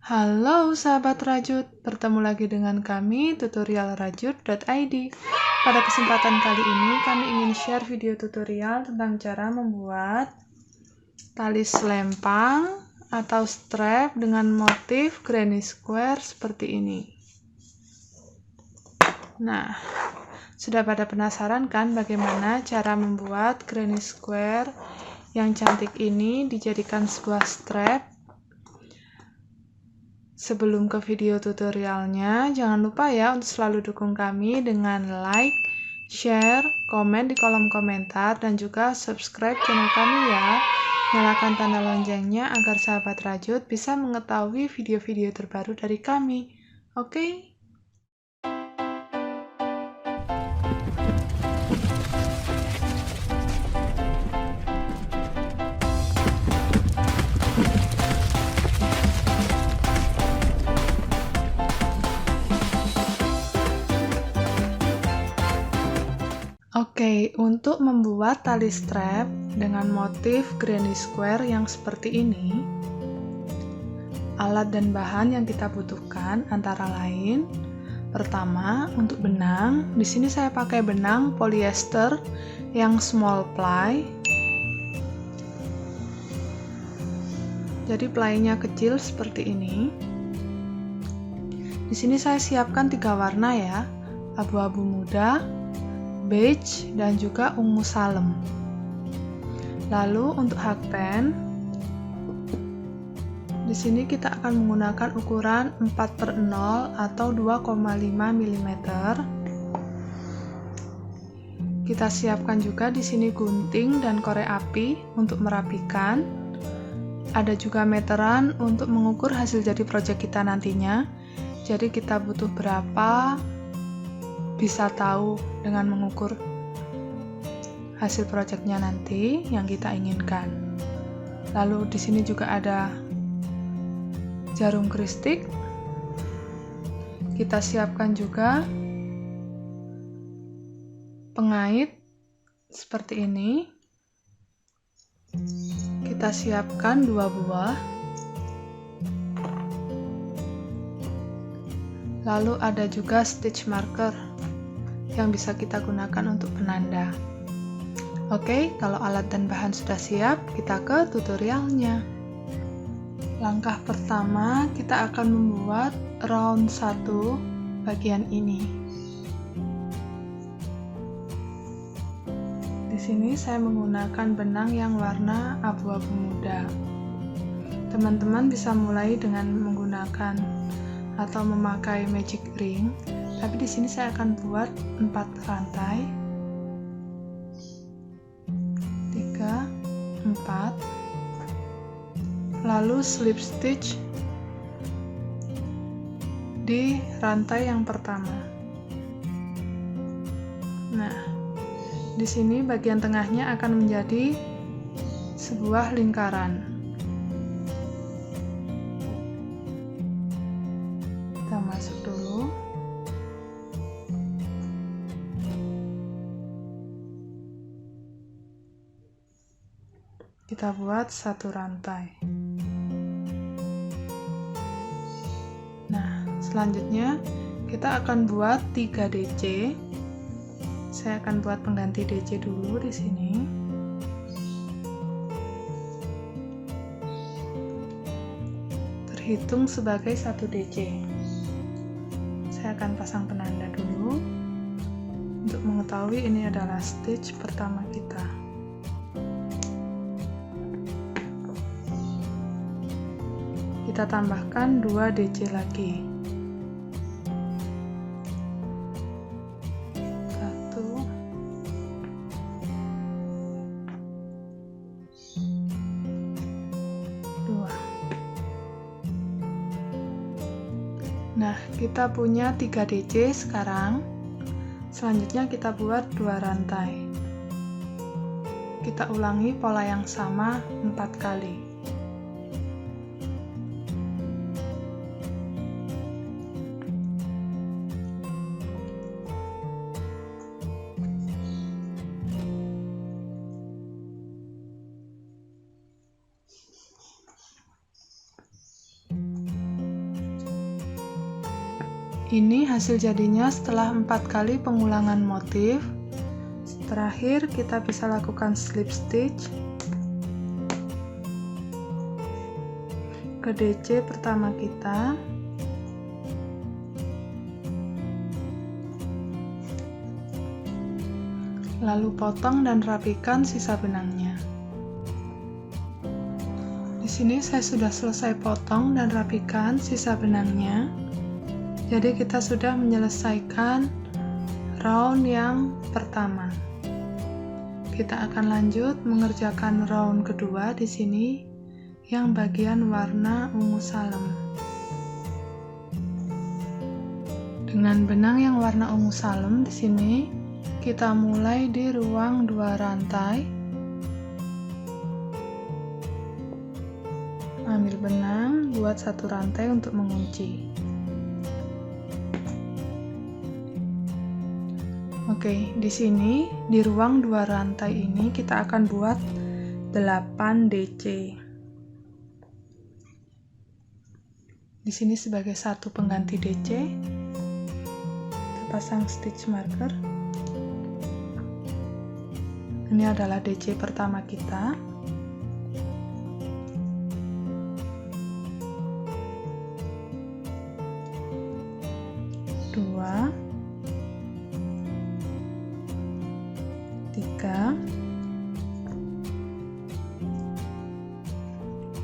Halo sahabat Rajut, bertemu lagi dengan kami tutorial rajut.id. Pada kesempatan kali ini kami ingin share video tutorial tentang cara membuat tali selempang atau strap dengan motif granny square seperti ini. Nah, sudah pada penasaran kan bagaimana cara membuat granny square yang cantik ini dijadikan sebuah strap? Sebelum ke video tutorialnya, jangan lupa ya untuk selalu dukung kami dengan like, share, komen di kolom komentar, dan juga subscribe channel kami ya. Nyalakan tanda loncengnya agar sahabat Rajut bisa mengetahui video-video terbaru dari kami. Oke? Oke, untuk membuat tali strap dengan motif granny square yang seperti ini, alat dan bahan yang kita butuhkan antara lain, pertama untuk benang, di sini saya pakai benang polyester yang small ply. Jadi ply-nya kecil seperti ini. Di sini saya siapkan 3 warna ya, abu-abu muda, beige, dan juga ungu salem. Lalu untuk hakpen, di sini kita akan menggunakan ukuran 4/0 atau 2,5 mm. Kita siapkan juga di sini gunting dan korek api untuk merapikan. Ada juga meteran untuk mengukur hasil jadi project kita nantinya. Jadi kita butuh berapa, bisa tahu dengan mengukur hasil projectnya nanti yang kita inginkan. Lalu di sini juga ada jarum kristik. Kita siapkan juga pengait seperti ini. Kita siapkan 2 buah. Lalu ada juga stitch marker yang bisa kita gunakan untuk penanda. Oke, kalau alat dan bahan sudah siap, kita ke tutorialnya. Langkah pertama, kita akan membuat round 1 bagian ini. Di sini saya menggunakan benang yang warna abu-abu muda. Teman-teman bisa mulai dengan menggunakan atau memakai magic ring, tapi di sini saya akan buat 4 rantai, 3, 4, lalu slip stitch di rantai yang pertama. Nah, di sini bagian tengahnya akan menjadi sebuah lingkaran. Kita masuk dulu. Kita buat 1 rantai. Nah, selanjutnya kita akan buat 3 DC. Saya akan buat pengganti DC dulu di sini. Terhitung sebagai 1 DC. Saya akan pasang penanda dulu untuk mengetahui ini adalah stitch pertama kita. Kita tambahkan 2 DC lagi. 1, 2. Nah, kita punya 3 DC sekarang. Selanjutnya kita buat 2 rantai. Kita ulangi pola yang sama 4 kali. Ini hasil jadinya setelah 4 kali pengulangan motif. Terakhir kita bisa lakukan slip stitch ke DC pertama kita. Lalu potong dan rapikan sisa benangnya. Di sini saya sudah selesai potong dan rapikan sisa benangnya. Jadi kita sudah menyelesaikan round yang pertama. Kita akan lanjut mengerjakan round kedua di sini yang bagian warna ungu salem. Dengan benang yang warna ungu salem di sini kita mulai di ruang 2 rantai. Ambil benang, buat 1 rantai untuk mengunci. Oke, di sini di ruang 2 rantai ini kita akan buat 8 DC. Di sini sebagai satu pengganti DC, kita pasang stitch marker. Ini adalah DC pertama kita. Dua, 3,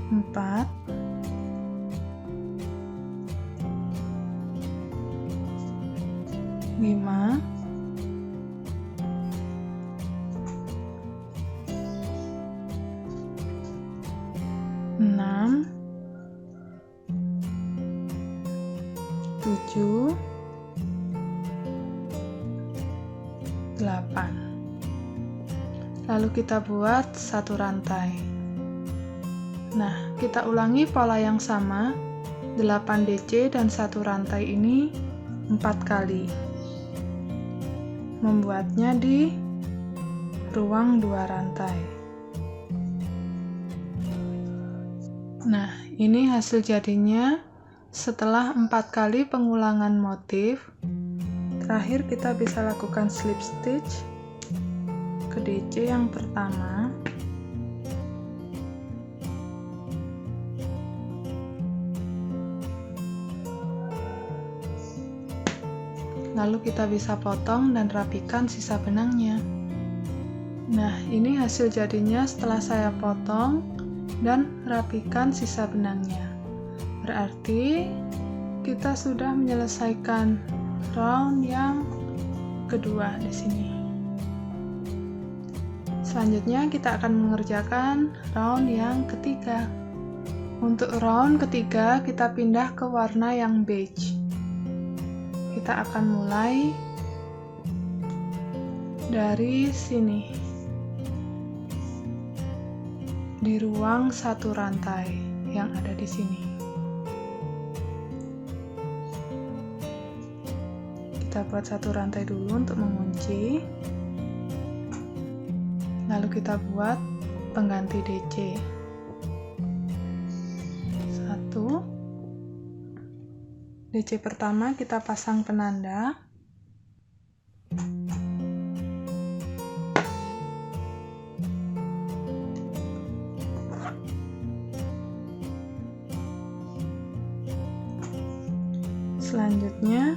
4, 5, 6, 7, 8. Lalu kita buat 1 rantai. Nah, kita ulangi pola yang sama, 8 DC dan 1 rantai ini 4 kali. Membuatnya di ruang 2 rantai. Nah, ini hasil jadinya setelah 4 kali pengulangan motif. Terakhir kita bisa lakukan slip stitch ke DC yang pertama. Lalu kita bisa potong dan rapikan sisa benangnya. Nah, ini hasil jadinya setelah saya potong dan rapikan sisa benangnya. Berarti kita sudah menyelesaikan round yang kedua di sini. Selanjutnya kita akan mengerjakan round yang ketiga. Untuk round ketiga kita pindah ke warna yang beige. Kita akan mulai dari sini. Di ruang 1 rantai yang ada di sini. Kita buat 1 rantai dulu untuk mengunci. Lalu kita buat pengganti DC. 1. DC pertama kita pasang penanda. Selanjutnya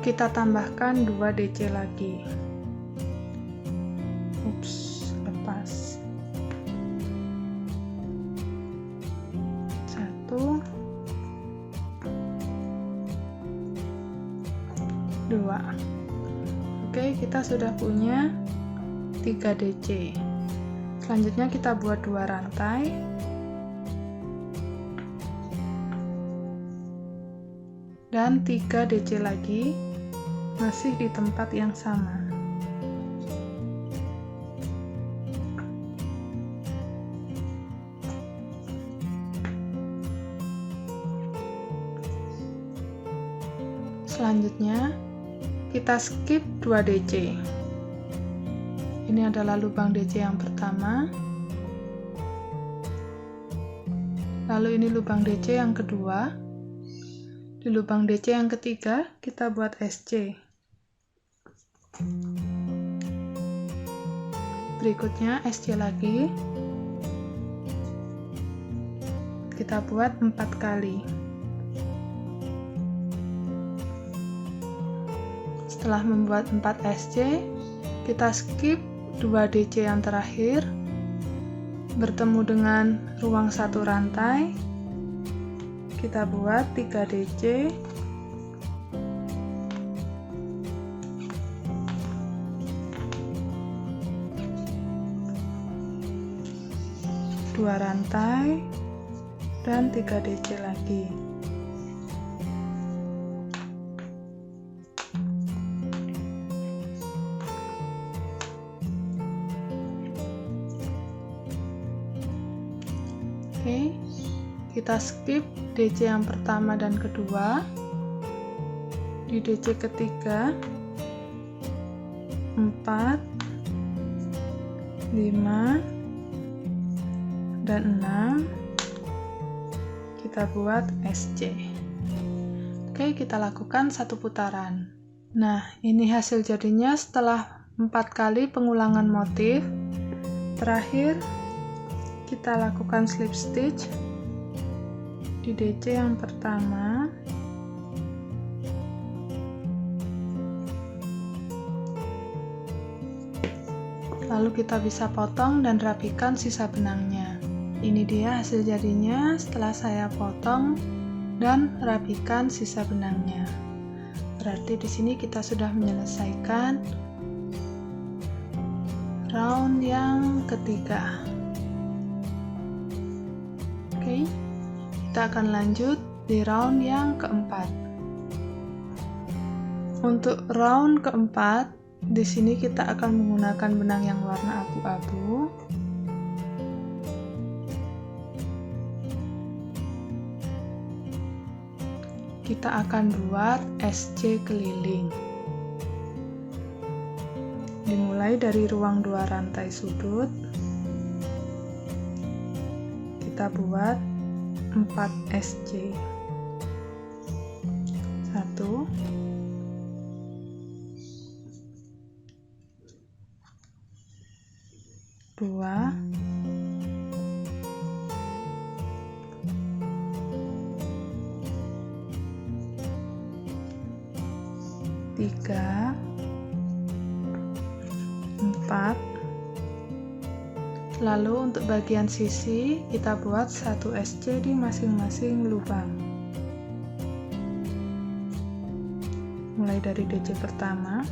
kita tambahkan 2 DC lagi. Lepas. 1, 2. Oke, kita sudah punya 3 DC. Selanjutnya kita buat 2 rantai. Dan 3 DC lagi, masih di tempat yang sama. Selanjutnya kita skip 2 DC. Ini adalah lubang DC yang pertama. Lalu ini lubang DC yang kedua. Di Di lubang DC yang ketiga, kita buat SC. Berikutnya SC lagi. Kita buat 4 kali. Setelah membuat 4 SC, kita skip 2 DC yang terakhir, bertemu dengan ruang 1 rantai. Kita buat 3 DC. Dua rantai dan 3 DC lagi. Oke, kita skip DC yang pertama dan kedua. Di DC ketiga 4, 5, dan 6 kita buat SC. Oke, kita lakukan 1 putaran. Nah, ini hasil jadinya setelah 4 kali pengulangan motif. Terakhir kita lakukan slip stitch di DC yang pertama. Lalu kita bisa potong dan rapikan sisa benangnya. Ini dia hasil jadinya setelah saya potong dan rapikan sisa benangnya. Berarti di sini kita sudah menyelesaikan round yang ketiga. Oke, kita akan lanjut di round yang keempat. Untuk round keempat, di sini kita akan menggunakan benang yang warna abu-abu. Kita akan buat SC keliling. Dimulai dari ruang 2 rantai sudut. Kita buat 4 SC. 1, 2, 3, 4. Lalu untuk bagian sisi kita buat 1 SC di masing-masing lubang. Mulai dari DC pertama,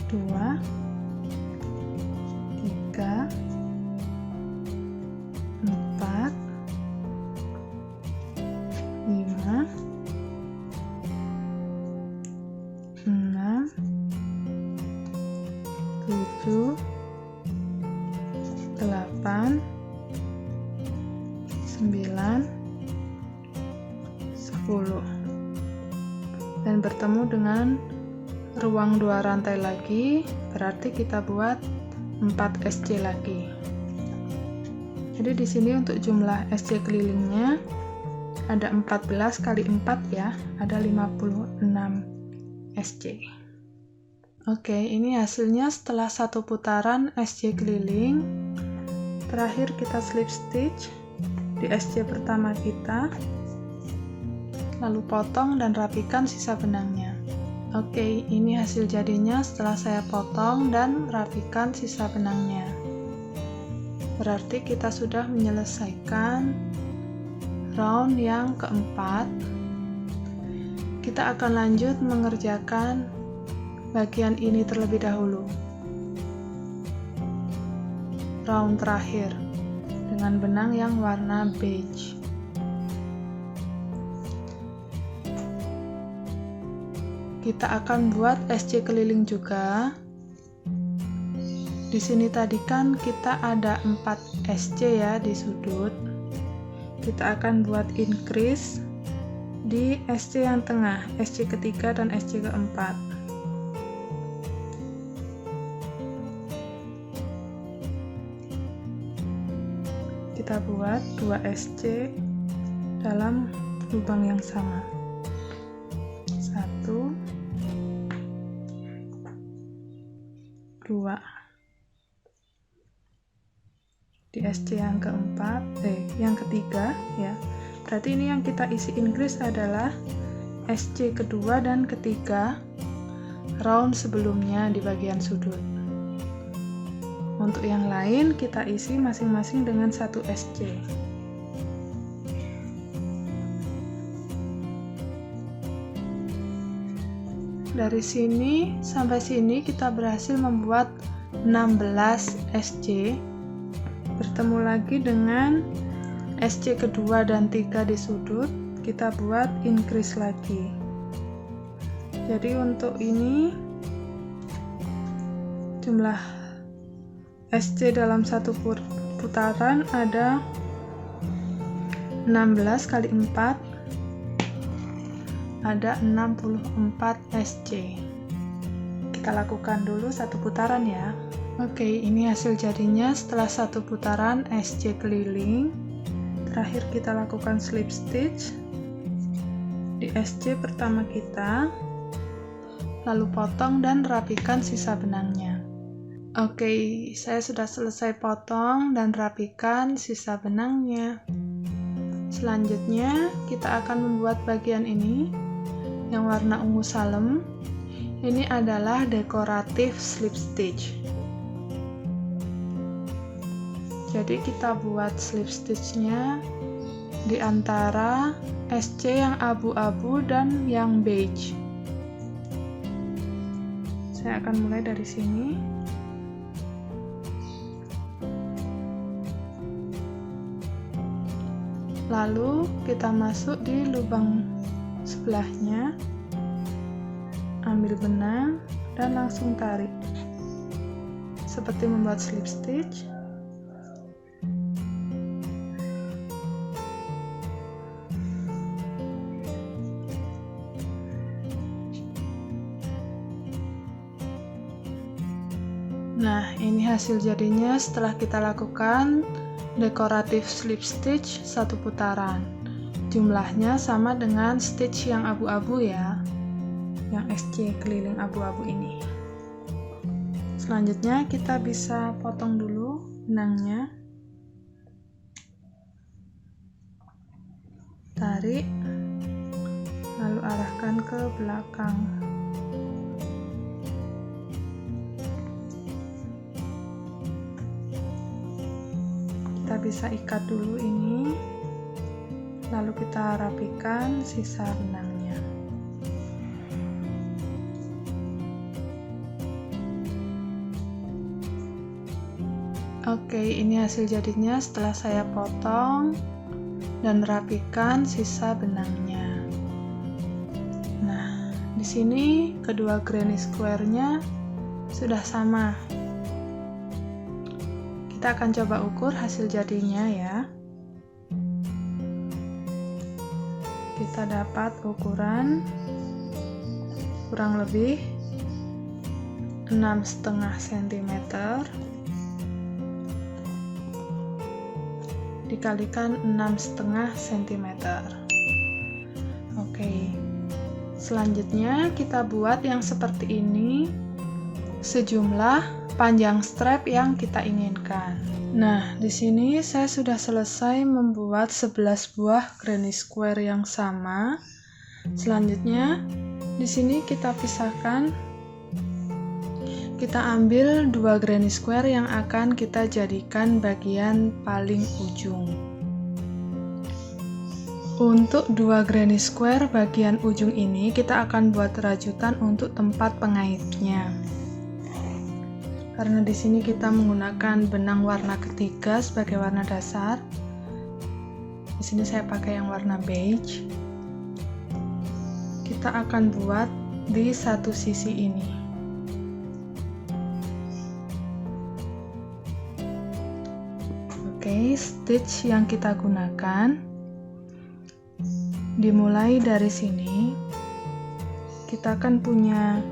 2, 3, 4, 5, 6, 7, 8, 9, 10, dan bertemu dengan ruang 2 rantai lagi, berarti kita buat 4 SC lagi. Jadi di sini untuk jumlah SC kelilingnya ada 14 kali 4 ya, ada 56 SC. Oke, ini hasilnya setelah 1 putaran SC keliling. Terakhir kita slip stitch di SC pertama kita, lalu potong dan rapikan sisa benangnya. Oke, ini hasil jadinya setelah saya potong dan rapikan sisa benangnya. Berarti kita sudah menyelesaikan round yang keempat. Kita akan lanjut mengerjakan bagian ini terlebih dahulu. Round terakhir dengan benang yang warna beige. Kita akan buat SC keliling juga. Di sini tadi kan kita ada 4 SC ya di sudut. Kita akan buat increase di SC yang tengah, SC ketiga dan SC keempat. Kita buat 2 SC dalam lubang yang sama. 1, 2. Di SC yang ketiga ya. Berarti ini yang kita isi increase adalah SC kedua dan ketiga round sebelumnya di bagian sudut. Untuk yang lain kita isi masing-masing dengan 1 SC. Dari sini sampai sini kita berhasil membuat 16 SC. Bertemu lagi dengan SC kedua dan 3 di sudut, kita buat increase lagi. Jadi untuk ini jumlah SC dalam satu putaran ada 16 kali 4, ada 64 SC. Kita lakukan dulu satu putaran ya. Oke, ini hasil jadinya setelah satu putaran SC keliling. Terakhir kita lakukan slip stitch di SC pertama kita, lalu potong dan rapikan sisa benangnya. Oke, saya sudah selesai potong dan rapikan sisa benangnya. Selanjutnya kita akan membuat bagian ini yang warna ungu salem. Ini adalah dekoratif slip stitch. Jadi kita buat slip stitchnya di antara SC yang abu-abu dan yang beige. Saya akan mulai dari sini. Lalu kita masuk di lubang sebelahnya, ambil benang dan langsung tarik. Seperti membuat slip stitch. Nah, ini hasil jadinya setelah kita lakukan dekoratif slip stitch satu putaran. Jumlahnya sama dengan stitch yang abu-abu ya, yang SC keliling abu-abu ini. Selanjutnya kita bisa potong dulu benangnya. Tarik, lalu arahkan ke belakang. Kita bisa ikat dulu ini, lalu kita rapikan sisa benangnya. Oke, ini hasil jadinya setelah saya potong dan rapikan sisa benangnya. Nah, di sini kedua granny square-nya sudah sama. Kita akan coba ukur hasil jadinya ya. Kita dapat ukuran kurang lebih 6,5 cm dikalikan 6,5 cm. Oke. Selanjutnya kita buat yang seperti ini sejumlah panjang strap yang kita inginkan. Nah, di sini saya sudah selesai membuat 11 buah granny square yang sama. Selanjutnya, di sini kita pisahkan. Kita ambil 2 granny square yang akan kita jadikan bagian paling ujung. Untuk 2 granny square bagian ujung ini kita akan buat rajutan untuk tempat pengaitnya. Karena di sini kita menggunakan benang warna ketiga sebagai warna dasar. Di sini saya pakai yang warna beige. Kita akan buat di satu sisi ini. Oke, stitch yang kita gunakan dimulai dari sini. Kita akan punya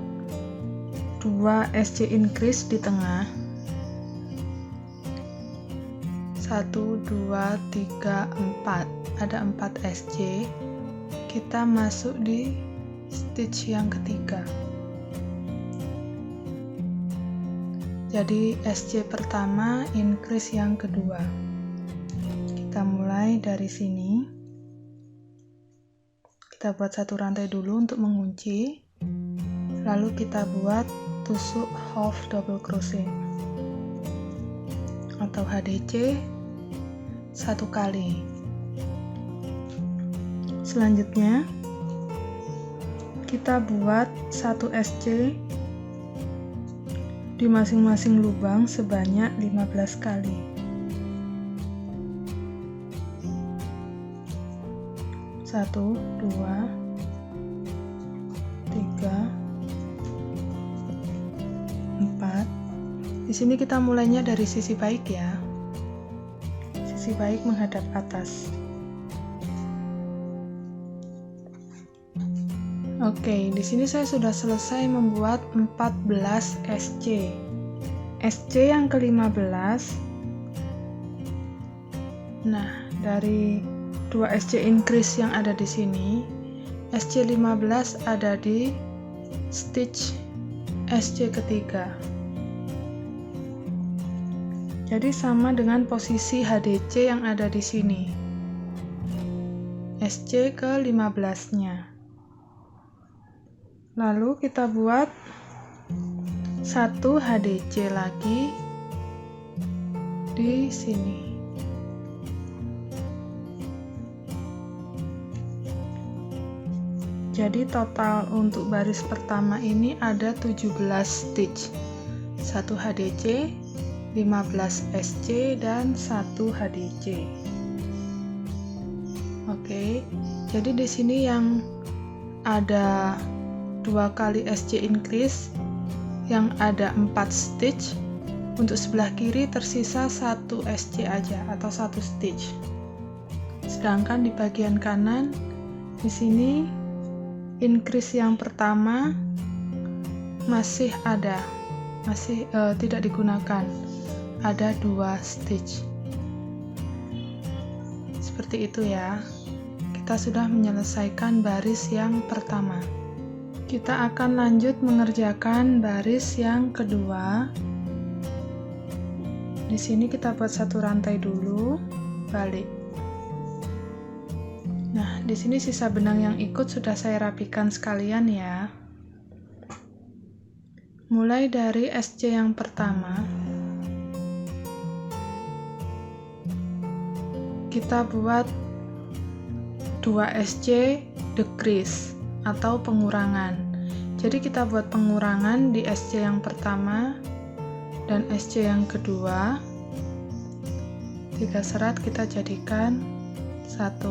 2 SC increase di tengah, 1 1, 2, 3, 4. Ada 4 SC. Kita masuk di stitch yang ketiga. Jadi SC pertama, increase yang kedua. Kita mulai dari sini. Kita buat satu rantai dulu untuk mengunci. Lalu kita buat tusuk half double crochet atau HDC 1 kali. Selanjutnya kita buat 1 SC di masing-masing lubang sebanyak 15 kali. Satu, 2, 3, 4. Di sini kita mulainya dari sisi baik ya. Sisi baik menghadap atas. Oke, di sini saya sudah selesai membuat 14 SC. SC yang ke-15. Nah, dari 2 SC increase yang ada di sini, SC 15 ada di stitch SC ketiga. Jadi sama dengan posisi HDC yang ada di sini. SC ke-15-nya. Lalu kita buat 1 HDC lagi di sini. Jadi total untuk baris pertama ini ada 17 stitch. 1 HDC, 15 SC dan 1 HDC. Oke. Jadi di sini yang ada 2 kali SC increase, yang ada 4 stitch. Untuk sebelah kiri tersisa 1 SC aja atau 1 stitch. Sedangkan di bagian kanan di sini increase yang pertama masih ada, masih tidak digunakan. Ada 2 stitch. Seperti itu ya. Kita sudah menyelesaikan baris yang pertama. Kita akan lanjut mengerjakan baris yang kedua. Di sini kita buat satu rantai dulu, balik. Nah, di sini sisa benang yang ikut sudah saya rapikan sekalian ya. Mulai dari SC yang pertama, kita buat 2 SC decrease atau pengurangan. Jadi kita buat pengurangan di SC yang pertama dan SC yang kedua. 3 serat kita jadikan 1.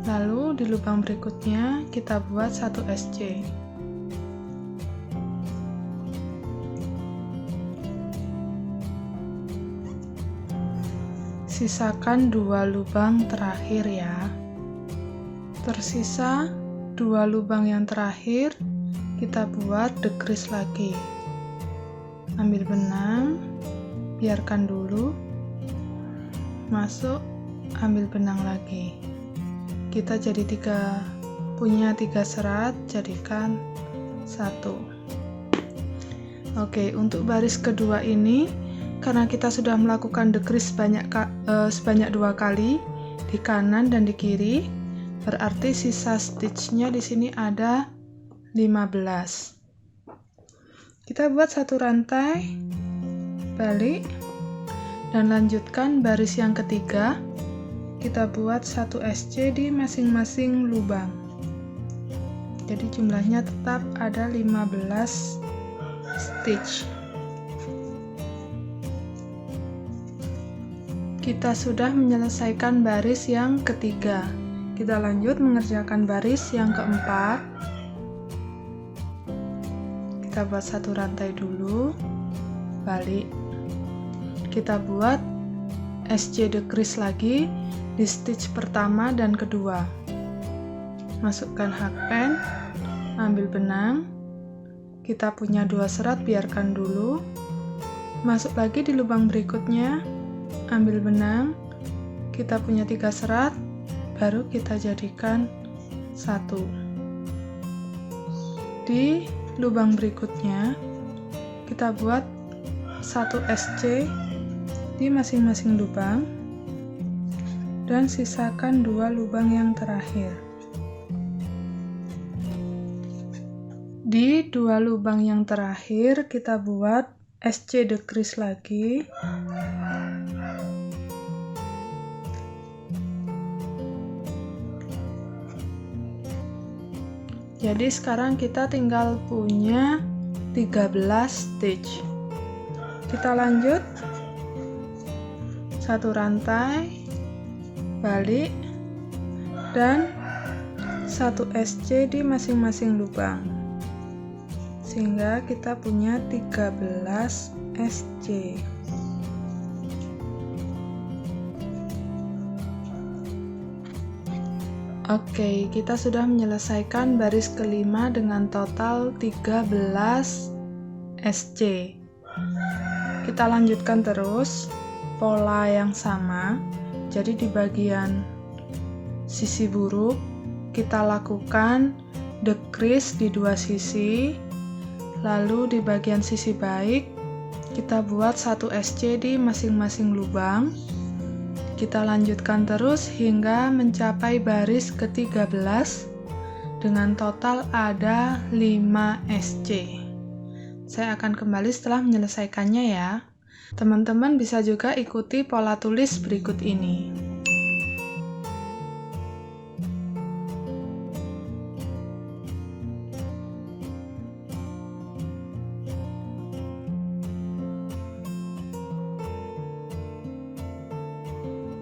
Lalu di lubang berikutnya kita buat 1 SC. Sisakan 2 lubang terakhir ya. Tersisa 2 lubang yang terakhir, kita buat decrease lagi. Ambil benang, biarkan dulu, masuk, ambil benang lagi. Kita jadi punya 3 serat, jadikan 1. Oke, untuk baris kedua ini karena kita sudah melakukan decrease sebanyak 2 kali di kanan dan di kiri, berarti sisa stitchnya di sini ada 15. Kita buat satu rantai, balik, dan lanjutkan baris yang ketiga. Kita buat 1 SC di masing-masing lubang. Jadi jumlahnya tetap ada 15 stitch. Kita sudah menyelesaikan baris yang ketiga. Kita lanjut mengerjakan baris yang keempat. Kita buat satu rantai dulu, balik. Kita buat SC decrease lagi di stitch pertama dan kedua. Masukkan hakpen, ambil benang. Kita punya 2 serat, biarkan dulu. Masuk lagi di lubang berikutnya, ambil benang, kita punya 3 serat, baru kita jadikan 1. Di lubang berikutnya, kita buat 1 SC di masing-masing lubang, dan sisakan 2 lubang yang terakhir. Di 2 lubang yang terakhir, kita buat SC decrease lagi. Jadi sekarang kita tinggal punya 13 stitch. Kita lanjut, 1 rantai, balik, dan 1 SC di masing-masing lubang, sehingga kita punya 13 SC. Oke, kita sudah menyelesaikan baris kelima dengan total 13 SC. Kita lanjutkan terus pola yang sama. Jadi di bagian sisi buruk kita lakukan decrease di 2 sisi. Lalu di bagian sisi baik, kita buat 1 SC di masing-masing lubang. Kita lanjutkan terus hingga mencapai baris ke-13 dengan total ada 5 SC. Saya akan kembali setelah menyelesaikannya ya. Teman-teman bisa juga ikuti pola tulis berikut ini.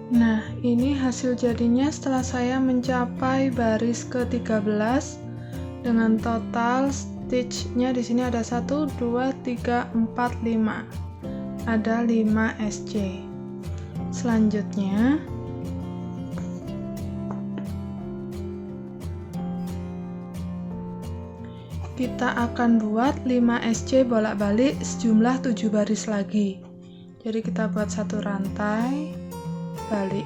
Nah, ini hasil jadinya setelah saya mencapai baris ke-13 dengan total stitch-nya di sini ada 1, 2, 3, 4, 5. Ada 5 SC. Selanjutnya kita akan buat 5 SC bolak-balik sejumlah 7 baris lagi. Jadi kita buat 1 rantai, balik.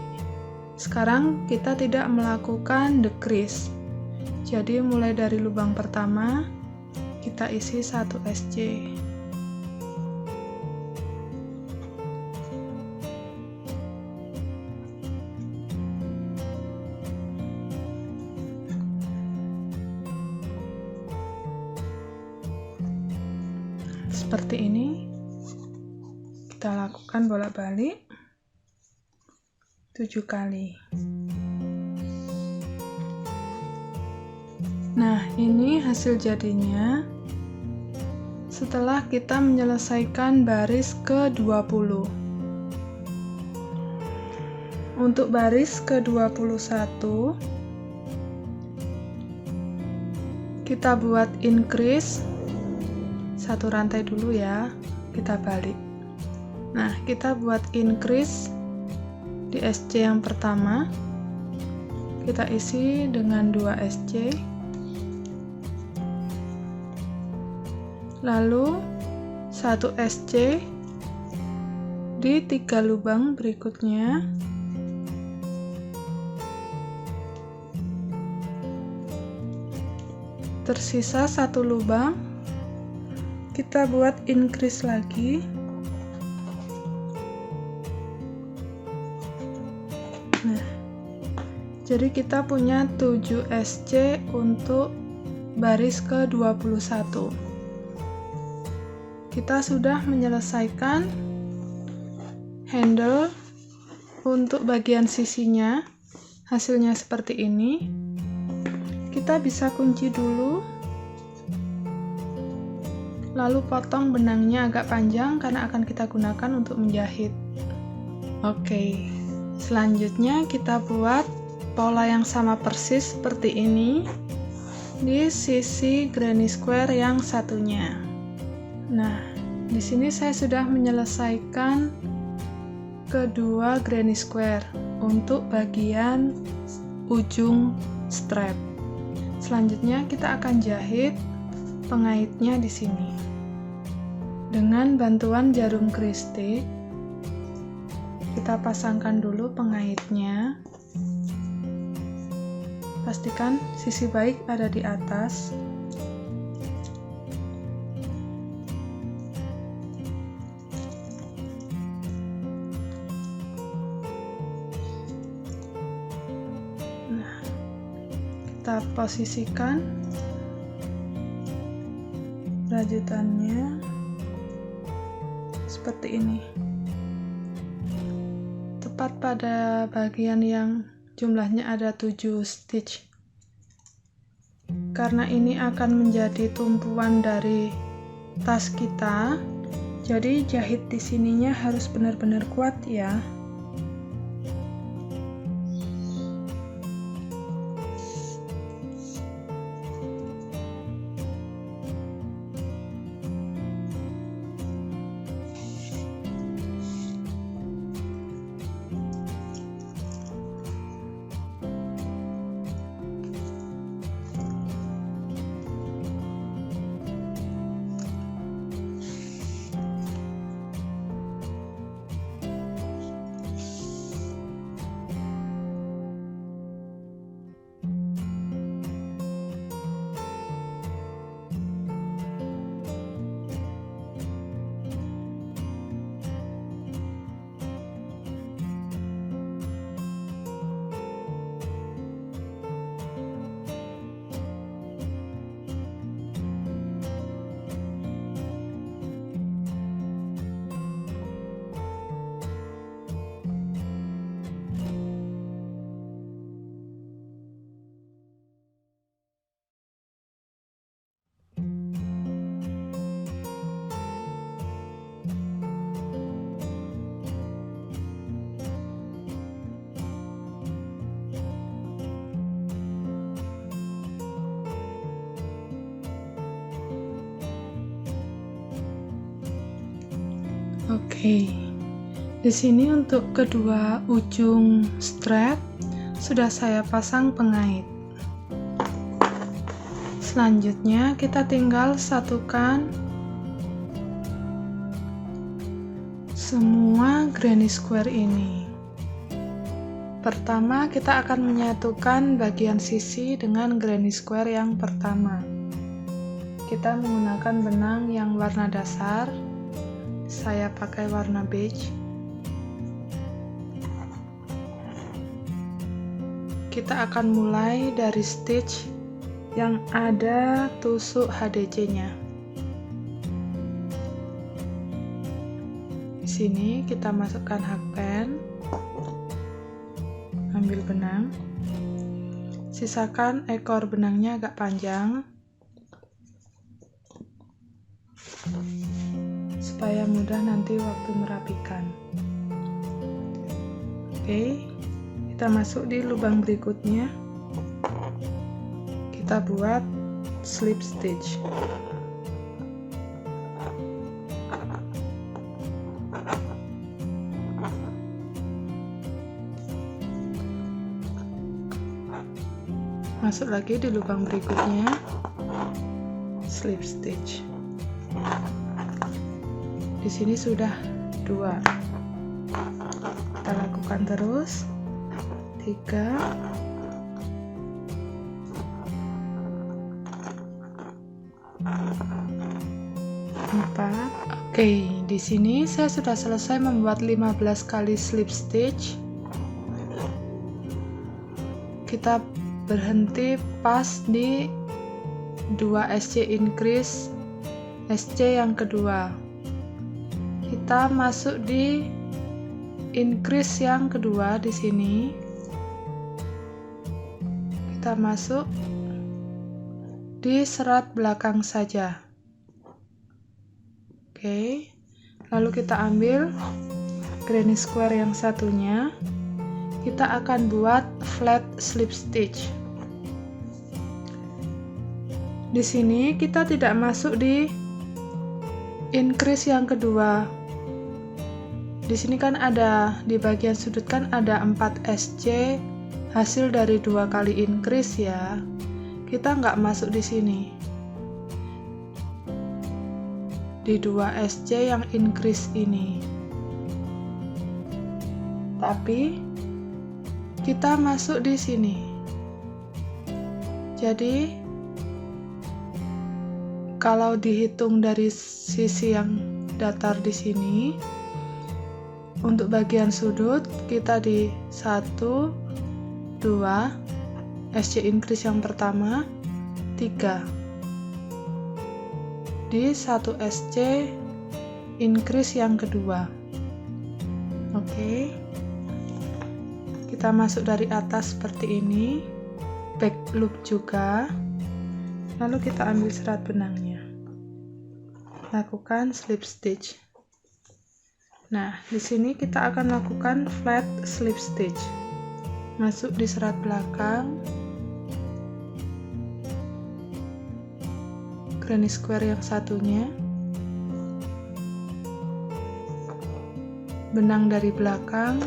Sekarang kita tidak melakukan decrease. Jadi mulai dari lubang pertama kita isi 1 SC. Seperti ini kita lakukan bolak-balik 7 kali. Nah, ini hasil jadinya setelah kita menyelesaikan baris ke-20. Untuk baris ke-21 kita buat increase 1 rantai dulu ya, kita balik. Nah, kita buat increase di SC yang pertama, kita isi dengan 2 SC, lalu 1 SC di 3 lubang berikutnya, tersisa 1 lubang, kita buat increase lagi. Nah, jadi kita punya 7 SC untuk baris ke-21. Kita sudah menyelesaikan handle untuk bagian sisinya. Hasilnya seperti ini. Kita bisa kunci dulu, lalu potong benangnya agak panjang karena akan kita gunakan untuk menjahit. Oke, selanjutnya kita buat pola yang sama persis seperti ini di sisi granny square yang satunya. Nah, di sini saya sudah menyelesaikan kedua granny square untuk bagian ujung strap. Selanjutnya kita akan jahit pengaitnya di sini. Dengan bantuan jarum kristik, kita pasangkan dulu pengaitnya. Pastikan sisi baik ada di atas. Nah, kita posisikan rajutannya seperti ini, tepat pada bagian yang jumlahnya ada 7 stitch. Karena ini akan menjadi tumpuan dari tas kita, jadi jahit di sininya harus benar-benar kuat ya. Oke, di sini untuk kedua ujung strap sudah saya pasang pengait. Selanjutnya kita tinggal satukan semua granny square ini. Pertama kita akan menyatukan bagian sisi dengan granny square yang pertama. Kita menggunakan benang yang warna dasar. Saya pakai warna beige. Kita akan mulai dari stitch yang ada tusuk HDC-nya. Di sini kita masukkan hakpen, ambil benang, sisakan ekor benangnya agak panjang supaya mudah nanti waktu merapikan. Oke, kita masuk di lubang berikutnya. Kita buat slip stitch. Masuk lagi di lubang berikutnya, slip stitch. Di sini sudah 2. Kita lakukan terus. 3, 4. Oke, di sini saya sudah selesai membuat 15 kali slip stitch. Kita berhenti pas di 2 SC increase, SC yang kedua. Kita masuk di increase yang kedua di sini. Kita masuk di serat belakang saja. Oke, lalu kita ambil granny square yang satunya. Kita akan buat flat slip stitch. Di sini kita tidak masuk di increase yang kedua. Di sini kan ada di bagian sudut kan ada 4 SC hasil dari 2 kali increase ya. Kita nggak masuk di sini. di 2 SC yang increase ini. Tapi kita masuk di sini. Jadi kalau dihitung dari sisi yang datar di sini, untuk bagian sudut kita di 1, 2, SC increase yang pertama, 3. Di 1 SC increase yang kedua. Oke. Kita masuk dari atas seperti ini, back loop juga. Lalu kita ambil serat benangnya. Lakukan slip stitch. Nah, di sini kita akan lakukan flat slip stitch. Masuk di serat belakang, granny square yang satunya, benang dari belakang,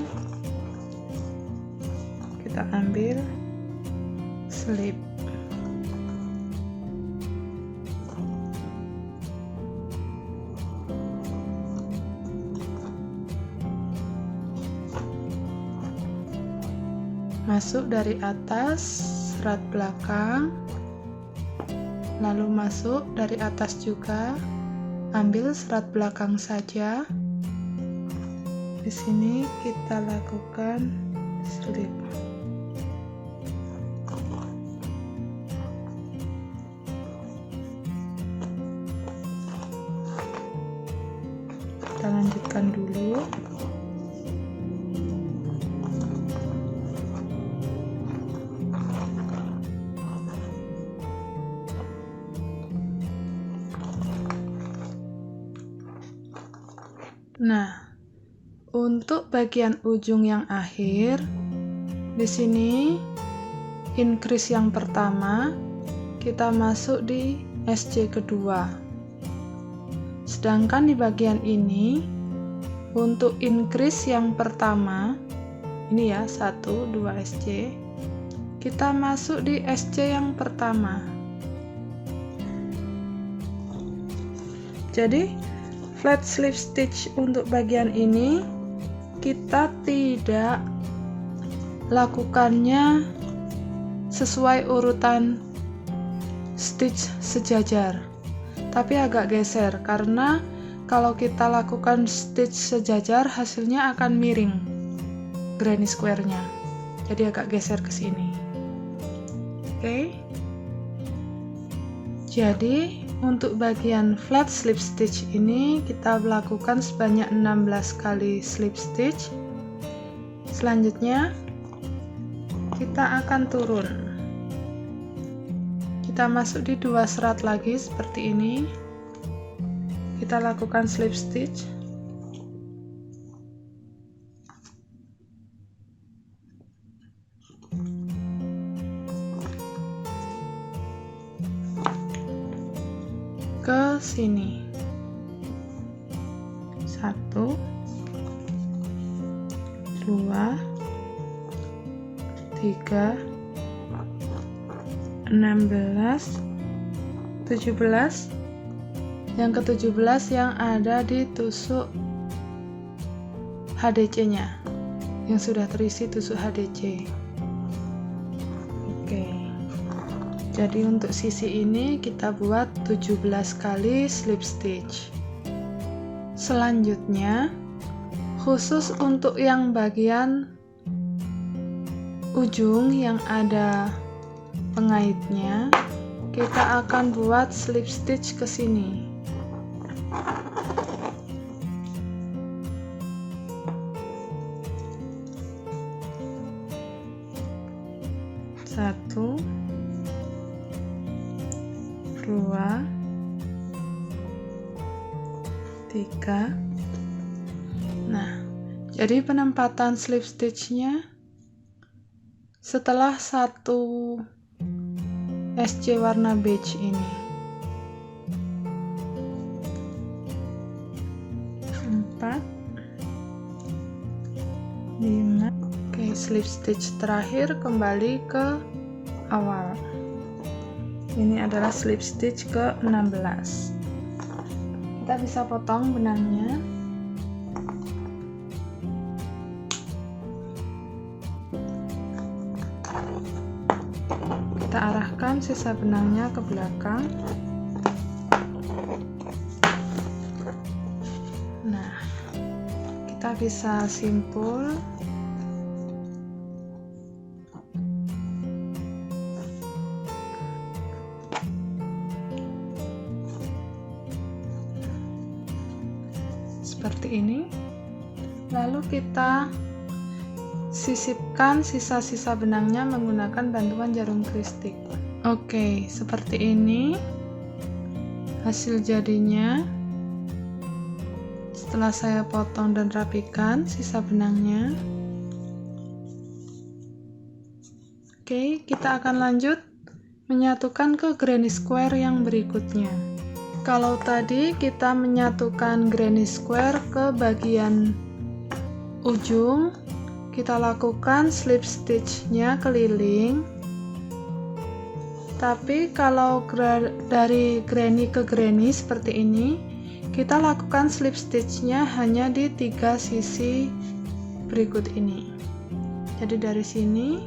kita ambil slip. Masuk dari atas serat belakang, lalu masuk dari atas juga, ambil serat belakang saja. Di sini kita lakukan slip. Kita lanjutkan dulu. Nah, untuk bagian ujung yang akhir, di sini increase yang pertama, kita masuk di SC kedua. Sedangkan di bagian ini, untuk increase yang pertama, ini ya, 1, 2 SC, kita masuk di SC yang pertama. Jadi, flat slip stitch untuk bagian ini kita tidak lakukannya sesuai urutan stitch sejajar, tapi agak geser, karena kalau kita lakukan stitch sejajar hasilnya akan miring granny square-nya, jadi agak geser ke sini. Oke. Jadi untuk bagian flat slip stitch ini kita lakukan sebanyak 16 kali slip stitch. Selanjutnya kita akan turun. Kita masuk di 2 serat lagi seperti ini. Kita lakukan slip stitch. Ke sini. 1, 2, 3, 16, 17. Yang ke-17 yang ada di tusuk HDC-nya, yang sudah terisi tusuk HDC. Oke. Jadi untuk sisi ini kita buat 17 kali slip stitch. Selanjutnya, khusus untuk yang bagian ujung yang ada pengaitnya, kita akan buat slip stitch ke sini. Satu, 2, 3. Nah, jadi penempatan slip stitch-nya setelah 1 SC warna beige ini. 4, 5. Oke, slip stitch terakhir kembali ke awal. Ini adalah slip stitch ke-16. Kita bisa potong benangnya. Kita arahkan sisa benangnya ke belakang. Nah, kita bisa simpul. Seperti ini. Lalu kita sisipkan sisa-sisa benangnya menggunakan bantuan jarum kristik. Oke, seperti ini hasil jadinya setelah saya potong dan rapikan sisa benangnya. Oke, kita akan lanjut menyatukan ke granny square yang berikutnya. Kalau tadi kita menyatukan granny square ke bagian ujung, kita lakukan slip stitch-nya keliling. Tapi kalau dari granny ke granny seperti ini, kita lakukan slip stitch-nya hanya di 3 sisi berikut ini. Jadi dari sini,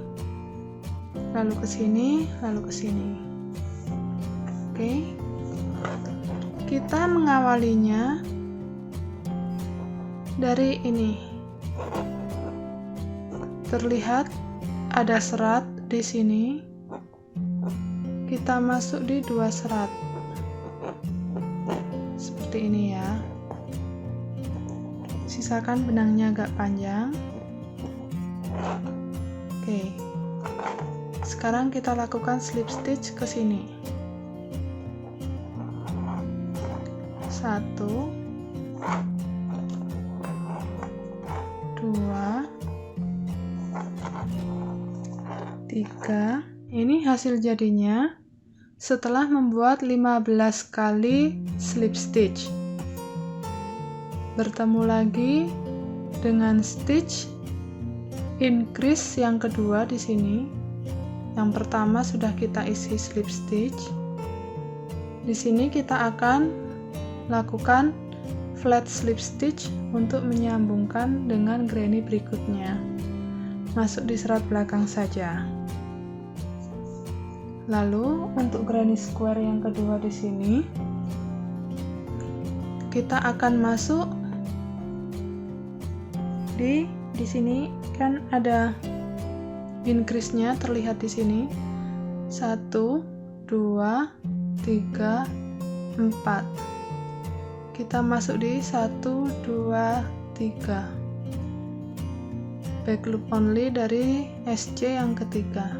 lalu ke sini, lalu ke sini. Oke. Kita mengawalinya dari ini. Terlihat ada serat di sini. Kita masuk di 2 serat. Seperti ini ya. Sisakan benangnya agak panjang. Oke. Sekarang kita lakukan slip stitch ke sini. 1 2 3. Ini hasil jadinya setelah membuat 15 kali slip stitch. Bertemu lagi dengan stitch increase yang kedua di sini. Yang pertama sudah kita isi slip stitch. Di sini kita akan lakukan flat slip stitch untuk menyambungkan dengan granny berikutnya. Masuk di serat belakang saja. Lalu untuk granny square yang kedua di sini, kita akan masuk di sini kan ada increase-nya terlihat di sini. 1 2 3 4. Kita masuk di 1 2 3. Back loop only dari SC yang ketiga.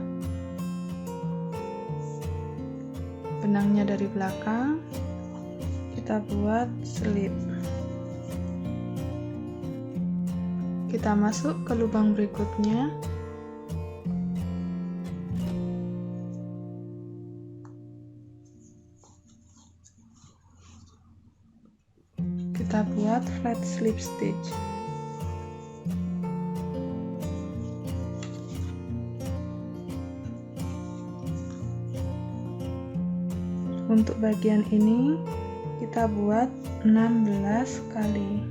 Benangnya dari belakang, kita buat slip. Kita masuk ke lubang berikutnya. Kita buat flat slip stitch. Untuk bagian ini kita buat 16 kali.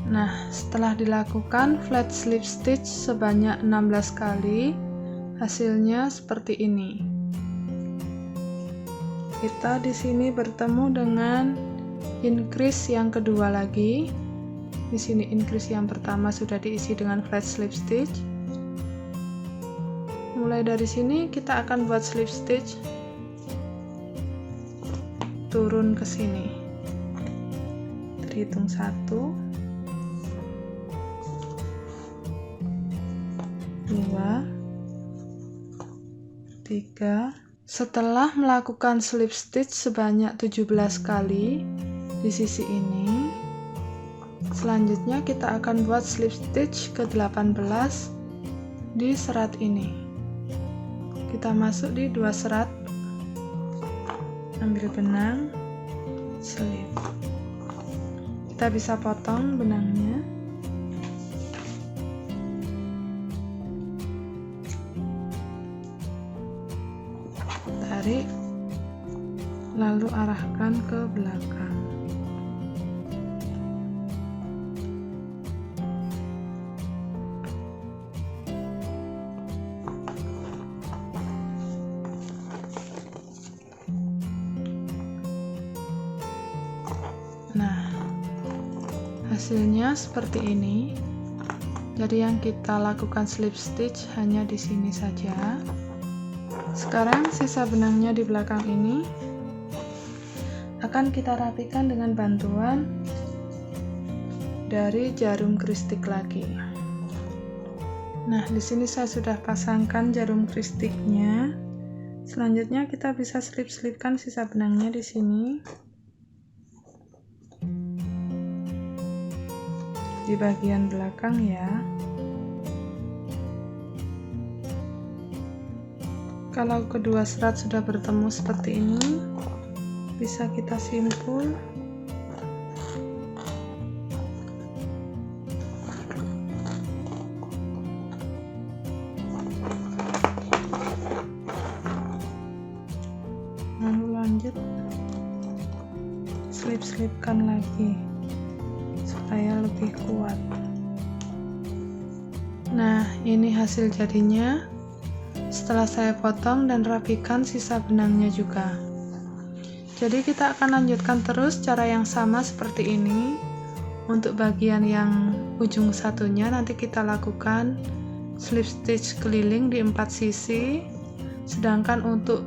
Nah, setelah dilakukan flat slip stitch sebanyak 16 kali, hasilnya seperti ini. Kita di sini bertemu dengan increase yang kedua lagi. Di sini increase yang pertama sudah diisi dengan flat slip stitch. Mulai dari sini kita akan buat slip stitch turun ke sini. Terhitung 1 2 3. Setelah melakukan slip stitch sebanyak 17 kali di sisi ini, selanjutnya kita akan buat slip stitch ke 18 di serat ini. Kita masuk di 2 serat ambil benang, selip. Kita bisa potong benangnya. Tarik, lalu arahkan ke belakang. Nah, hasilnya seperti ini. Jadi yang kita lakukan slip stitch hanya di sini saja. Sekarang sisa benangnya di belakang ini akan kita rapikan dengan bantuan dari jarum kristik lagi. Nah, di sini saya sudah pasangkan jarum kristiknya. Selanjutnya kita bisa selip-selipkan sisa benangnya di sini. Di bagian belakang ya. Kalau kedua serat sudah bertemu seperti ini, bisa kita simpul. Lalu lanjut selip-selipkan lagi supaya lebih kuat. Nah, ini hasil jadinya setelah saya potong dan rapikan sisa benangnya juga. Jadi kita akan lanjutkan terus cara yang sama seperti ini. Untuk bagian yang ujung satunya nanti kita lakukan slip stitch keliling di 4 sisi, sedangkan untuk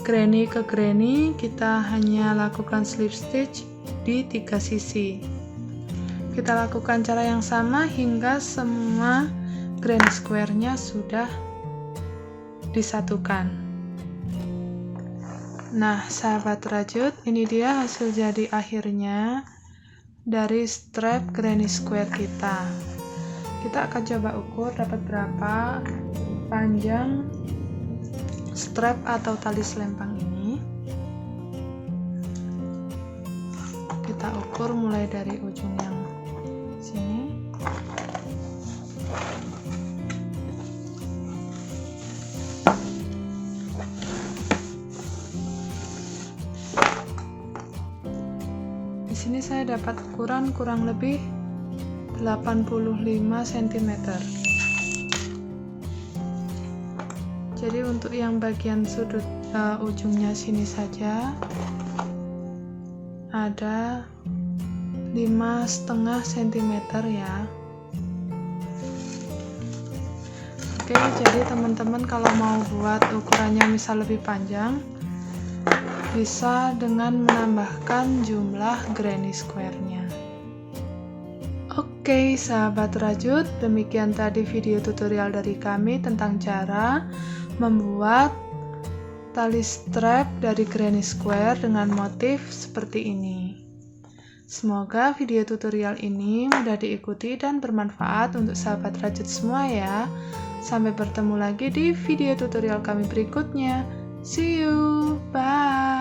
granny ke granny kita hanya lakukan slip stitch di 3 sisi. Kita lakukan cara yang sama hingga semua granny square-nya sudah disatukan. Nah, sahabat rajut, ini dia hasil jadi akhirnya dari strap granny square kita. Kita akan coba ukur dapat berapa panjang strap atau tali selempang ini. Kita ukur mulai dari ujung yang sini. Di sini saya dapat ukuran kurang lebih 85 cm. Jadi untuk yang bagian sudut ujungnya sini saja ada 5,5 cm ya. Oke, jadi teman-teman kalau mau buat ukurannya misal lebih panjang, bisa dengan menambahkan jumlah granny square-nya. Oke, sahabat rajut, demikian tadi video tutorial dari kami tentang cara membuat tali strap dari granny square dengan motif seperti ini. Semoga video tutorial ini mudah diikuti dan bermanfaat untuk sahabat rajut semua ya. Sampai bertemu lagi di video tutorial kami berikutnya. See you, bye.